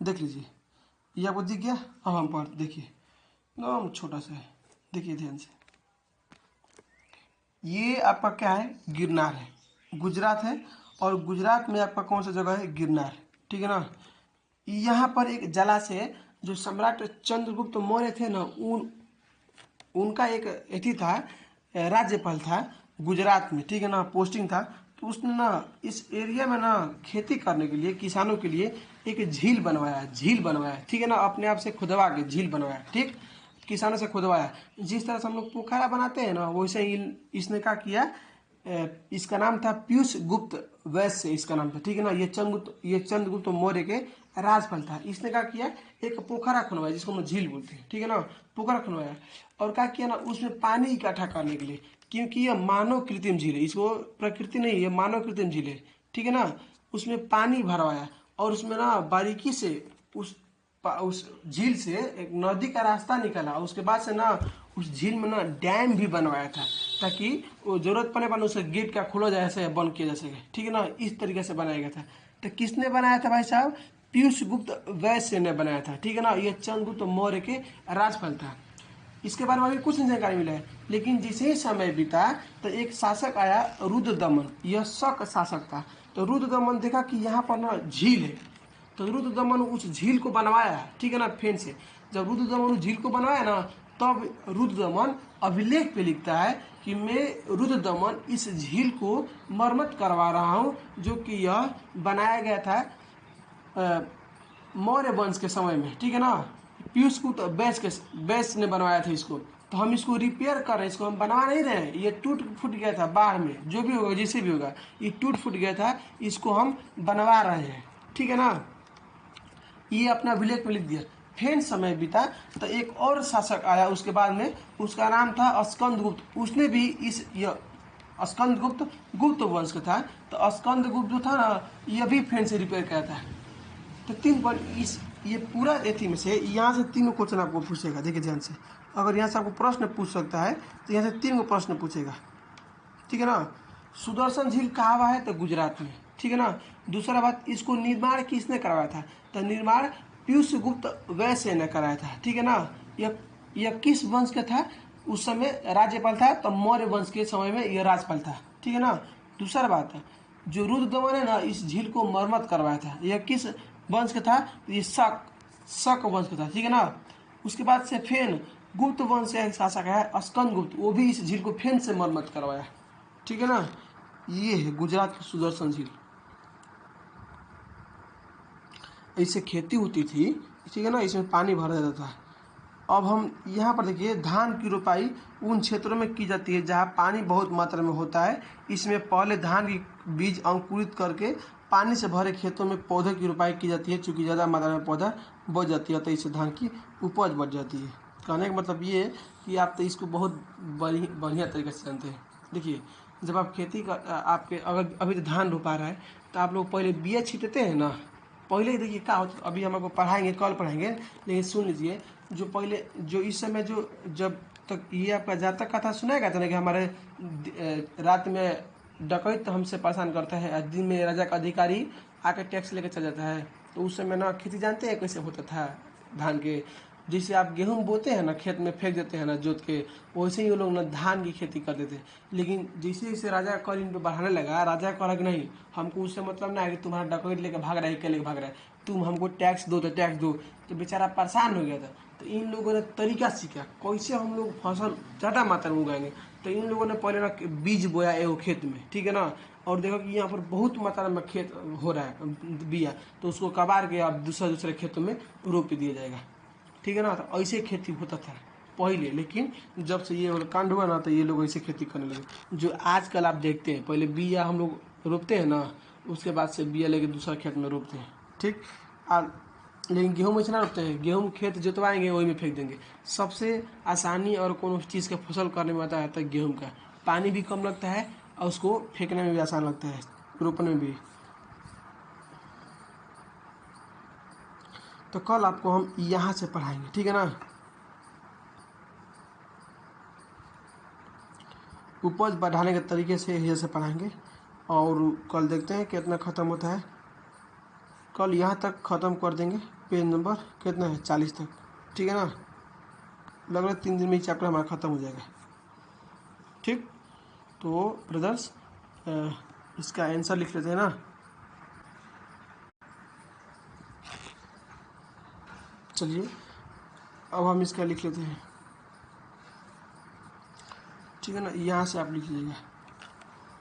देख लीजिए, ये आपको दिख गया। अब हम पढ़ देखिए, एकदम छोटा सा है, देखिए ध्यान से। ये आपका क्या है, गिरनार है, गुजरात है। और गुजरात में आपका कौन सा जगह है, गिरनार, ठीक है ना। यहाँ पर एक जलाशय है, जो सम्राट चंद्रगुप्त मौर्य थे ना, उनका एक एथी था, राज्यपाल था गुजरात में, ठीक है ना, पोस्टिंग था। तो उसने ना इस एरिया में ना खेती करने के लिए, किसानों के लिए एक झील बनवाया, ठीक है ना, अपने आप से खुदवा के झील बनवाया, ठीक, किसानों से खुदवाया। जिस तरह से हम लोग पोखरा बनाते हैं ना, वैसे ही इसने क्या किया, इसका नाम था पीयूष गुप्त वैश्य, इसका नाम था, ठीक है ना। ये चंद्रगुप्त मौर्य के राजपाल था। इसने क्या किया, एक पोखरा खुनवाया, जिसको हम झील बोलते हैं, ठीक है ना, पोखरा खुनवाया। और क्या किया ना, उसमें पानी इकट्ठा करने के लिए, क्योंकि यह मानव कृत्रिम झील है, इसको प्रकृति नहीं, ये मानव कृत्रिम झील है, ठीक है ना। उसमें पानी भरवाया और उसमें ना बारीकी से उस झील से एक नदी का रास्ता निकला। उसके बाद से ना उस झील में ना डैम भी बनवाया था, ताकि वो जरूरत पड़ने पर उसे गेट का खोला जा सके, बंद किया जा सके, ठीक है ना। इस तरीके से बनाया गया था। तो किसने बनाया था भाई साहब, पीयूष गुप्त वैश्य ने बनाया था, ठीक है ना। ये चंद्रगुप्त मौर्य के राजपाल था। इसके बारे में अभी कुछ नहीं जानकारी मिला है, लेकिन जैसे ही समय बीता तो एक शासक आया, रुद्रदमन, यह शक शासक था। तो रुद्रदमन देखा कि यहाँ पर ना झील है, तो रुद्रदमन उस झील को बनवाया, ठीक है ना, फेन से। जब रुद्रदमन उस झील को बनवाया ना, तब रुद्रदमन अभिलेख पे लिखता है कि मैं रुद्रदमन इस झील को मरम्मत करवा रहा हूँ, जो कि यह बनाया गया था मौर्य वंश के समय में, ठीक है ना। पीयूष गुप्त बैस ने बनवाया था इसको। तो हम इसको रिपेयर कर रहे हैं, इसको हम बना नहीं रहे हैं। ये टूट फूट गया था बाढ़ में, जो भी होगा जैसे भी होगा, ये टूट फूट गया था, इसको हम बनवा रहे हैं, ठीक है ना। ये अपना अभिलेख में लिख दिया। फिर समय बीता तो एक और शासक आया उसके बाद में, उसका नाम था स्कंदगुप्त। उसने भी स्कंदगुप्त गुप्त वंश का था। तो स्कंदगुप्त जो था ना, यह भी फिर से रिपेयर किया था। तो तीन पर इस ये पूरा एथी में से यहाँ से तीनों क्वेश्चन आपको पूछेगा, देखिए ध्यान से। अगर यहाँ से आपको प्रश्न पूछ सकता है तो यहाँ से तीन को प्रश्न पूछेगा, ठीक है ना। सुदर्शन झील कहाँ हुआ है, तो गुजरात में, ठीक है ना। दूसरा बात, इसको निर्माण किसने करवाया था, तो निर्माण पीयूष गुप्त वैश्य ने कराया था, ठीक है ना। यह किस वंश का था, उस समय राज्यपाल था, तो मौर्य वंश के समय में यह राज्यपाल था, ठीक है ना। दूसरा बात, जो रुद्रदमन है ना, इस झील को मरम्मत करवाया था, यह किस वंश का था, ये शक वंश का था, ठीक है ना। उसके बाद से फेन गुप्त वंश का एक शासक है स्कंद गुप्त, वो भी इस झील को फेन से मरम्मत करवाया, ठीक है ना। ये है गुजरात की सुदर्शन झील। इससे खेती होती थी, ठीक है ना, इसमें पानी भरा जाता था। अब हम यहाँ पर देखिए, धान की रोपाई उन क्षेत्रों में की जाती है जहाँ पानी बहुत मात्रा में होता है। इसमें पहले धान की बीज अंकुरित करके पानी से भरे खेतों में पौधे की रोपाई की जाती है, चूँकि ज़्यादा मात्रा में पौधा बढ़ जाती है, तो इससे धान की उपज बढ़ जाती है। कहने का मतलब ये है कि आप तो इसको बहुत बढ़िया तरीके से जानते हैं। देखिए, जब आप खेती का आपके अगर अभी तो धान रोपा रहा है, तो आप लोग पहले बिया छींटते हैं ना। पहले देखिए क्या होता, अभी हम आपको पढ़ाएंगे, कल पढ़ाएंगे, लेकिन सुन लीजिए। जो पहले, जो इस समय, जो जब तक ये आपका जातक कथा सुनाया गया था ना, कि हमारे रात में डकैत हमसे परेशान करता है और दिन में राजा का अधिकारी आके टैक्स लेके चल जाता है। तो उस समय ना खेती जानते हैं कैसे होता था धान के, जैसे आप गेहूँ बोते हैं ना, खेत में फेंक देते हैं ना जोत के, वैसे ही वो लोग ना धान की खेती करते थे। लेकिन जैसे जैसे राजा का कर इन पर बढ़ाने लगा, राजा कहा कि नहीं, हमको उससे मतलब ना है कि तुम्हारा डकैत लेके भाग रहा है, क्या लेके भाग रहा है, तुम हमको टैक्स दो, तो टैक्स दो। तो बेचारा परेशान हो गया था। तो इन लोगों ने तरीका सीखा कैसे हम लोग फसल ज़्यादा मात्रा में उगाएंगे। तो इन लोगों ने पहले ना बीज बोया एगो खेत में, ठीक है ना। और देखो कि यहाँ पर बहुत मात्रा में खेत हो रहा है बिया, तो उसको कबार के अब दूसरे दूसरे खेतों में रोप दिया जाएगा, ठीक है ना। तो ऐसे खेती होता था पहले, लेकिन जब से ये कांड हुआ ना, तो ये लोग ऐसे खेती करने लगे। जो आजकल आप देखते हैं, पहले बिया हम लोग रोपते हैं ना, उसके बाद से बिया लेके दूसरा खेत में रोपते हैं, ठीक। लेकिन गेहूँ में ना रोपते हैं, गेहूँ खेत जोतवाएंगे वही में फेंक देंगे। सबसे आसानी और कोनो चीज़ का फसल करने में आता है गेहूँ का, पानी भी कम लगता है और उसको फेंकने में भी आसान लगता है, रोपने में भी। तो कल आपको हम यहाँ से पढ़ाएंगे, ठीक है ना। उपज बढ़ाने के तरीके से जैसे पढ़ाएंगे, और कल देखते हैं कितना ख़त्म होता है। कल यहाँ तक ख़त्म कर देंगे। पेज नंबर कितना है 40 तक, ठीक है ना। लगभग 3 दिन में ये चैप्टर हमारा ख़त्म हो जाएगा। ठीक, तो ब्रदर्स इसका आंसर लिख लेते हैं ना। चलिए अब हम इसका लिख लेते हैं, ठीक है ना। यहाँ से आप लिख लीजिएगा।